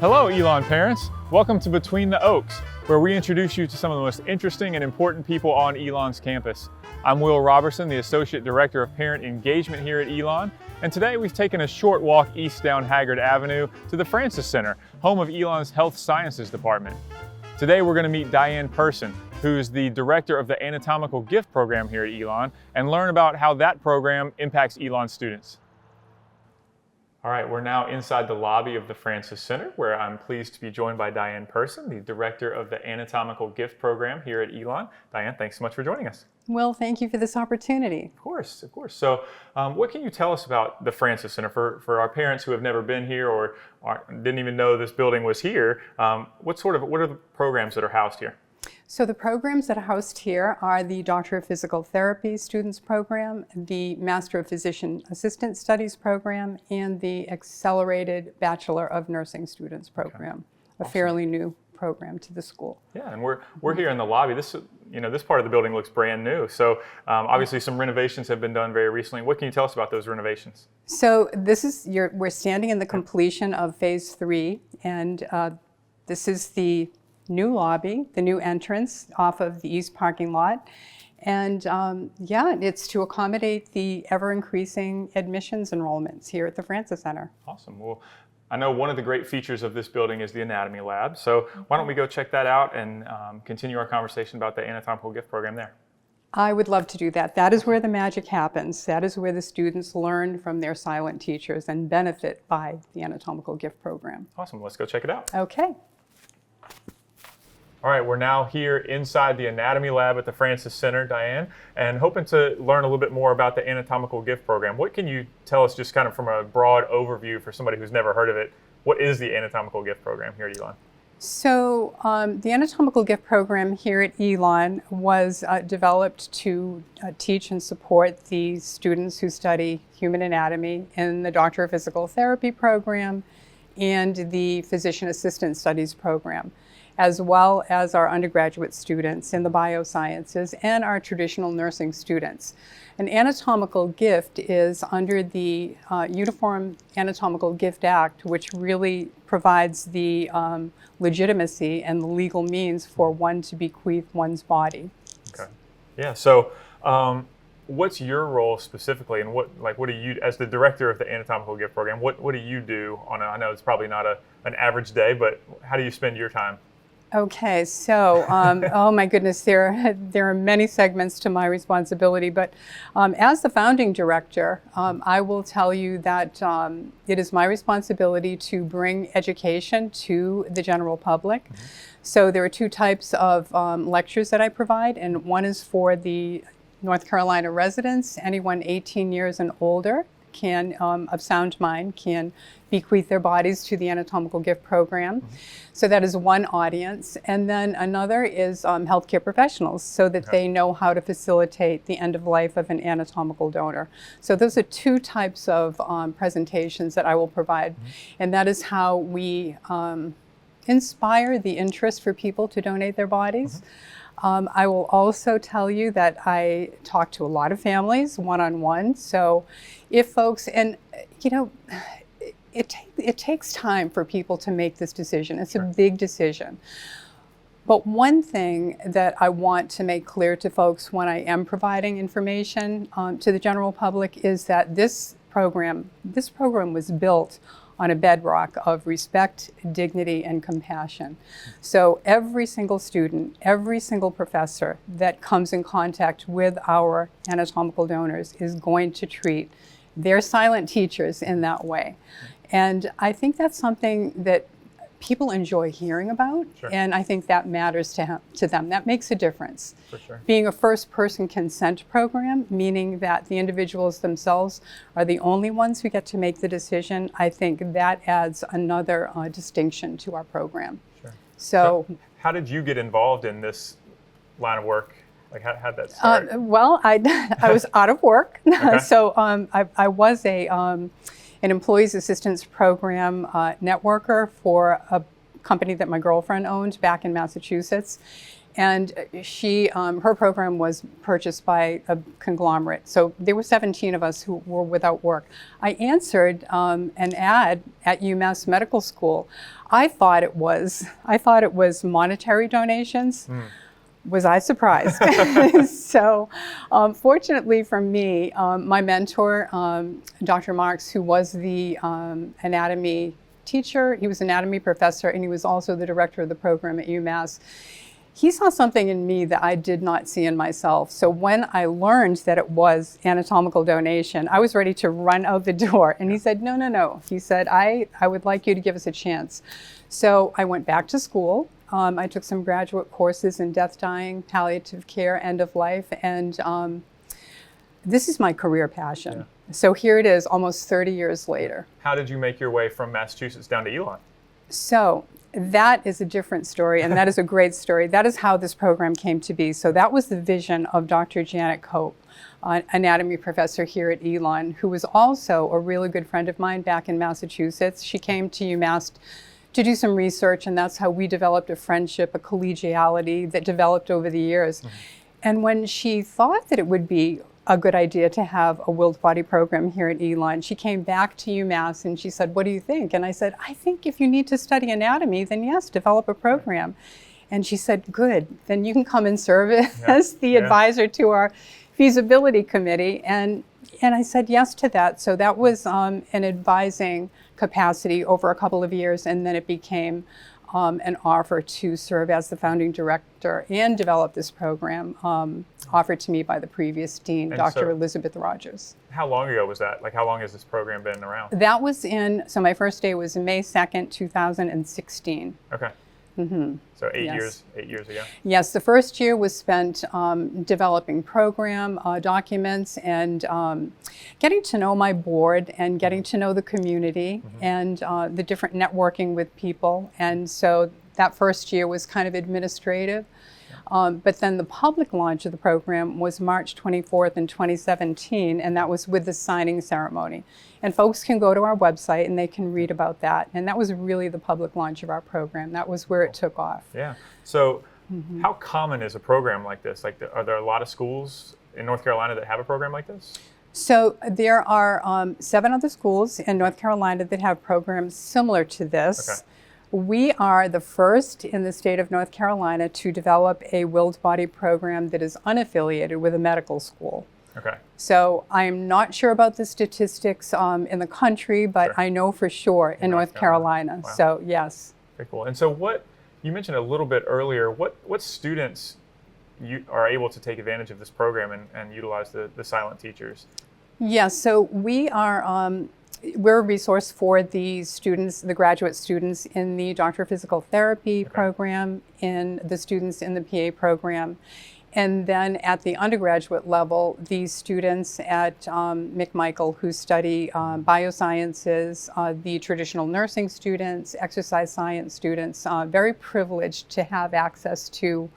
Hello, Elon parents. Welcome to Between the Oaks, where we introduce you to some of the most interesting and important people on Elon's campus. I'm Will Robertson, the Associate Director of Parent Engagement here at Elon, and today we've taken a short walk east down Haggard Avenue to the Francis Center, home of Elon's Health Sciences Department. Today we're going to meet Dianne Person, who's the Director of the Anatomical Gift Program here at Elon, and learn about how that program impacts Elon students. All right, we're now inside the lobby of the Francis Center, where I'm pleased to be joined by Dianne Person, the Director of the Anatomical Gift Program here at Elon. Dianne, thanks so much for joining us. Well, thank you for this opportunity. Of course, of course. So what can you tell us about the Francis Center for our parents who have never been here or didn't even know this building was here? What are the programs that are housed here? So the programs that are housed here are the Doctor of Physical Therapy Students Program, the Master of Physician Assistant Studies Program, and the Accelerated Bachelor of Nursing Students Program, a fairly new program to the school. Yeah, and we're here in the lobby. This part of the building looks brand new. So obviously some renovations have been done very recently. What can you tell us about those renovations? So we're standing in the completion of Phase 3, and this is the new lobby, the new entrance off of the east parking lot. And it's to accommodate the ever-increasing admissions enrollments here at the Francis Center. Awesome. Well, I know one of the great features of this building is the anatomy lab. So why don't we go check that out and continue our conversation about the Anatomical Gift Program there. I would love to do that. That is where the magic happens. That is where the students learn from their silent teachers and benefit by the Anatomical Gift Program. Awesome. Let's go check it out. Okay. All right, we're now here inside the anatomy lab at the Francis Center, Dianne, and hoping to learn a little bit more about the Anatomical Gift Program. What can you tell us, just kind of from a broad overview for somebody who's never heard of it? What is the Anatomical Gift Program here at Elon? So the Anatomical Gift Program here at Elon was developed to teach and support the students who study human anatomy in the Doctor of Physical Therapy program and the Physician Assistant Studies program, as well as our undergraduate students in the biosciences and our traditional nursing students. An anatomical gift is under the Uniform Anatomical Gift Act, which really provides the legitimacy and the legal means for one to bequeath one's body. Okay. Yeah, so what's your role specifically, and what do you, as the director of the Anatomical Gift Program, what do you do on I know it's probably not an average day, but how do you spend your time? Okay, so, oh my goodness, there are many segments to my responsibility, but as the founding director, I will tell you that it is my responsibility to bring education to the general public. Mm-hmm. So there are two types of lectures that I provide, and one is for the North Carolina residents. Anyone 18 years and older can, of sound mind, can bequeath their bodies to the Anatomical Gift Program. Mm-hmm. So that is one audience. And then another is healthcare professionals, so that they know how to facilitate the end of life of an anatomical donor. So those are two types of presentations that I will provide. Mm-hmm. And that is how we inspire the interest for people to donate their bodies. Mm-hmm. I will also tell you that I talk to a lot of families one-on-one. So if folks, and it takes time for people to make this decision. It's a big decision. But one thing that I want to make clear to folks when I am providing information to the general public is that this program was built on a bedrock of respect, dignity, and compassion. So every single student, every single professor that comes in contact with our anatomical donors is going to treat their silent teachers in that way. And I think that's something that people enjoy hearing about, and I think that matters to them. That makes a difference. For sure. Being a first-person consent program, meaning that the individuals themselves are the only ones who get to make the decision, I think that adds another distinction to our program. Sure. So how did you get involved in this line of work? Like, how'd that start? Well, I was out of work, so I was an Employees Assistance Program networker for a company that my girlfriend owned back in Massachusetts. And her program was purchased by a conglomerate. So there were 17 of us who were without work. I answered an ad at UMass Medical School. I thought it was monetary donations. Was I surprised? So fortunately for me, my mentor, Dr. Marks, who was the anatomy teacher, he was an anatomy professor, and he was also the director of the program at UMass. He saw something in me that I did not see in myself. So when I learned that it was anatomical donation, I was ready to run out the door. And he said, no, no, no. He said, I would like you to give us a chance. So I went back to school. I took some graduate courses in death, dying, palliative care, end of life. And this is my career passion. Yeah. So here it is, almost 30 years later. How did you make your way from Massachusetts down to Elon? So that is a different story, and that is a great story. That is how this program came to be. So that was the vision of Dr. Janet Cope, an anatomy professor here at Elon, who was also a really good friend of mine back in Massachusetts. She came to UMass to do some research, and that's how we developed a friendship, a collegiality that developed over the years. And when she thought that it would be a good idea to have a willed body program here at Elon, she came back to UMass and she said, what do you think? And I said, I think if you need to study anatomy, then yes, develop a program. And she said, good, then you can come and serve as the advisor to our feasibility committee. And I said yes to that. So that was an advising capacity over a couple of years, and then it became an offer to serve as the founding director and develop this program, offered to me by the previous dean, and Dr. Elizabeth Rogers. How long ago was that? Like, how long has this program been around? That was so my first day was May 2nd, 2016. Okay. So 8 years ago? Yes, the first year was spent developing program documents and getting to know my board and getting to know the community and the different networking with people. And so that first year was kind of administrative. But then the public launch of the program was March 24th in 2017, and that was with the signing ceremony. And folks can go to our website and they can read about that. And that was really the public launch of our program. That was where it took off. Yeah. So how common is a program like this? Like, are there a lot of schools in North Carolina that have a program like this? So there are 7 other schools in North Carolina that have programs similar to this. Okay. We are the first in the state of North Carolina to develop a willed body program that is unaffiliated with a medical school. Okay. So I'm not sure about the statistics in the country, but I know for sure in North Carolina. Wow. So yes. Very cool. And so what you mentioned a little bit earlier, what students you are able to take advantage of this program and utilize the silent teachers? Yes. So we are. We're a resource for the students, the graduate students in the Doctor of Physical Therapy program, in the students in the PA program. And then at the undergraduate level, the students at McMichael who study biosciences, the traditional nursing students, exercise science students, very privileged to have access to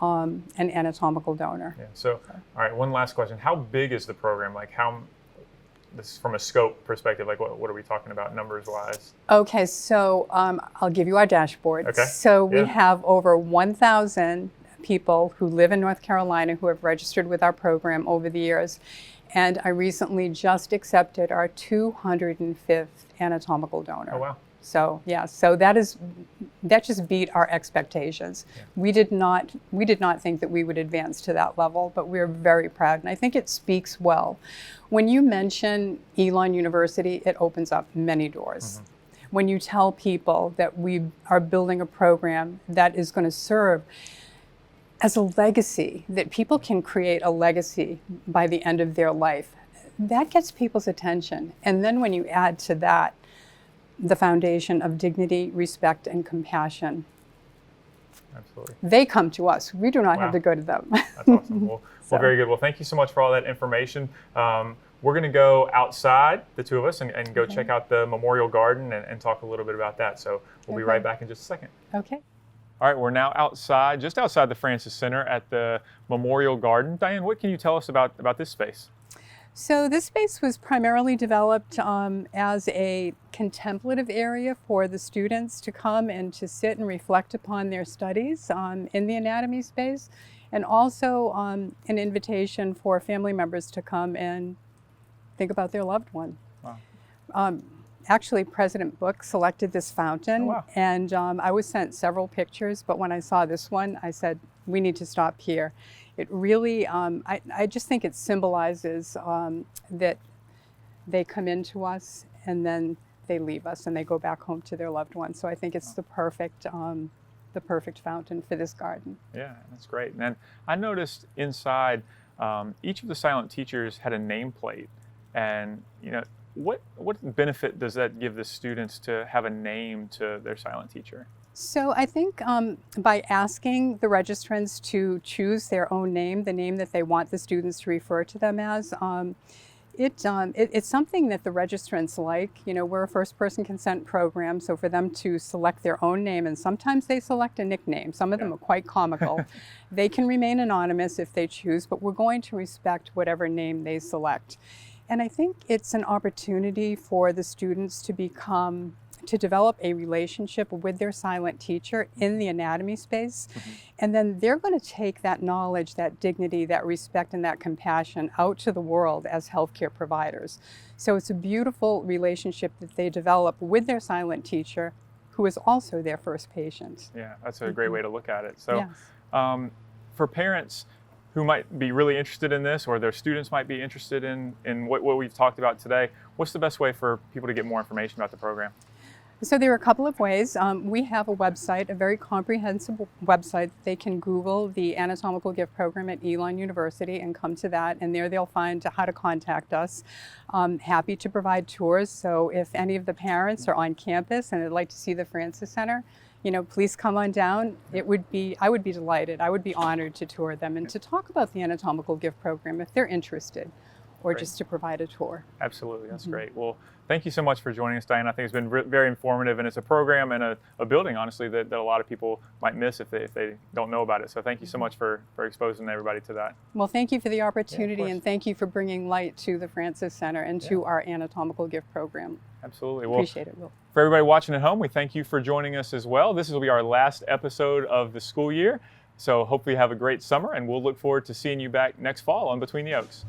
an anatomical donor. Yeah. So, all right, one last question. How big is the program? Like, this from a scope perspective, like what are we talking about numbers wise? Okay, so I'll give you our dashboard. Okay. So we have over 1,000 people who live in North Carolina who have registered with our program over the years. And I recently just accepted our 205th anatomical donor. Oh, wow. So yeah, so that just beat our expectations. Yeah. We did not think that we would advance to that level, but we're very proud, and I think it speaks well. When you mention Elon University, it opens up many doors. When you tell people that we are building a program that is going to serve as a legacy, that people can create a legacy by the end of their life, that gets people's attention. And then when you add to that the foundation of dignity, respect, and compassion. Absolutely. They come to us. We do not have to go to them. That's awesome. Well, very good. Well, thank you so much for all that information. We're going to go outside, the two of us, and go check out the Memorial Garden and talk a little bit about that. So we'll be right back in just a second. Okay. All right, we're now outside, just outside the Francis Center at the Memorial Garden. Dianne, what can you tell us about this space? So this space was primarily developed as a contemplative area for the students to come and to sit and reflect upon their studies in the anatomy space, and also an invitation for family members to come and think about their loved one. Wow. Actually, President Book selected this fountain, Oh, wow. and I was sent several pictures, but when I saw this one, I said, we need to stop here. It really, I just think it symbolizes that they come into us and then they leave us and they go back home to their loved ones. So I think it's the perfect fountain for this garden. Yeah, that's great. And then I noticed inside, each of the silent teachers had a nameplate, and what benefit does that give the students to have a name to their silent teacher? So I think by asking the registrants to choose their own name, the name that they want the students to refer to them as, it's something that the registrants like. We're a first-person consent program, so for them to select their own name, and sometimes they select a nickname. Some of them are quite comical. They can remain anonymous if they choose, but we're going to respect whatever name they select. And I think it's an opportunity for the students to develop a relationship with their silent teacher in the anatomy space. Mm-hmm. And then they're going to take that knowledge, that dignity, that respect, and that compassion out to the world as healthcare providers. So it's a beautiful relationship that they develop with their silent teacher, who is also their first patient. Yeah, that's a great way to look at it. So yes. For parents who might be really interested in this, or their students might be interested in what we've talked about today, what's the best way for people to get more information about the program? So there are a couple of ways. We have a website, a very comprehensive website. They can Google the Anatomical Gift Program at Elon University and come to that, and there they'll find how to contact us. Happy to provide tours, so if any of the parents are on campus and they'd like to see the Francis Center, please come on down. I would be delighted. I would be honored to tour them and to talk about the Anatomical Gift Program if they're interested, or Great. Just to provide a tour. Absolutely, that's great. Well, thank you so much for joining us, Dianne. I think it's been very informative, and it's a program and a building, honestly, that a lot of people might miss if they don't know about it. So thank you so much for exposing everybody to that. Well, thank you for the opportunity, and thank you for bringing light to the Francis Center and to our Anatomical Gift Program. Absolutely. Well, appreciate it, Will. For everybody watching at home, we thank you for joining us as well. This will be our last episode of the school year. So hopefully you have a great summer, and we'll look forward to seeing you back next fall on Between the Oaks.